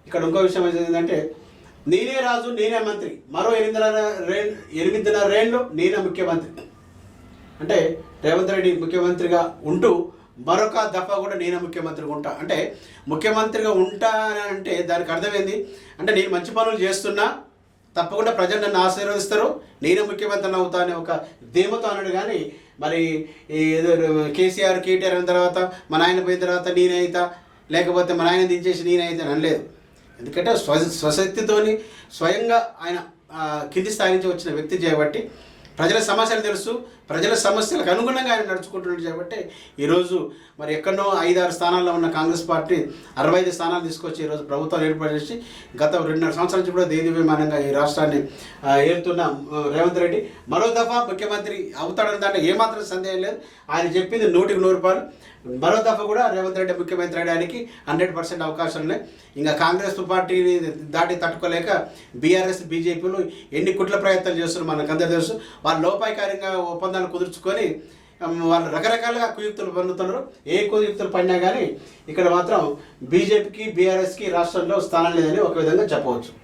ఇక్కడ ఇంకో విషయం ఏంటంటే నేనే రాజు నేనే మంత్రి, మరో 8.5 ఏళ్ళు నేనే ముఖ్యమంత్రి అంటే రేవంత్ రెడ్డి ముఖ్యమంత్రిగా ఉంటూ మరొక దఫా కూడా నేనే ముఖ్యమంత్రిగా ఉంటా అంటే ముఖ్యమంత్రిగా ఉంటా అంటే దానికి అర్థమైంది అంటే నేను మంచి పనులు చేస్తున్నా తప్పకుండా ప్రజలు నన్ను ఆశీర్వదిస్తారు, నేనే ముఖ్యమంత్రిని అవుతా అనే ఒక ధీమతో అన్నాడు. కానీ మరి ఏదో కేసీఆర్ అయిన తర్వాత మా నాయన పోయిన తర్వాత నేనే అవుతా, లేకపోతే మా నాయన దించేసి నేనే అయితే అనలేదు. ఎందుకంటే స్వశక్తితోని స్వయంగా ఆయన కింది స్థాయి నుంచి వచ్చిన వ్యక్తి చేయబట్టి ప్రజల సమస్యలు తెలుసు, ప్రజల సమస్యలకు అనుగుణంగా ఆయన నడుచుకుంటున్నాడు కాబట్టి ఈరోజు మరి ఎక్కడో 5-6 స్థానాల్లో ఉన్న కాంగ్రెస్ పార్టీ 65 స్థానాలు తీసుకొచ్చి ఈరోజు ప్రభుత్వాలు ఏర్పాటు చేసి గత 2.5 సంవత్సరాల నుంచి కూడా దేదీప్యమానంగా ఈ రాష్ట్రాన్ని ఏలుతున్న రేవంత్ రెడ్డి మరో దఫా ముఖ్యమంత్రి అవుతాడని దాంట్లో ఏమాత్రం సందేహం లేదు. ఆయన చెప్పింది 100% మరో దఫా కూడా రేవంత్ రెడ్డి ముఖ్యమంత్రి అయ్యడానికి 100% అవకాశాలు ఉన్నాయి. ఇంకా కాంగ్రెస్ పార్టీని దాటి తట్టుకోలేక బీఆర్ఎస్ బీజేపీలు ఎన్ని కుట్ల ప్రయత్నాలు చేస్తున్నారు మనకందరూ తెలుసు. వాళ్ళు లోపాయకారంగా ఒప్పందాలు కుదుర్చుకొని వాళ్ళు రకరకాలుగా కుయుక్తులు పొందుతున్నారు. ఏ కుయుక్తులు పడినా కానీ ఇక్కడ మాత్రం బీజేపీకి బీఆర్ఎస్కి రాష్ట్రంలో స్థానం లేదని ఒక విధంగా చెప్పవచ్చు.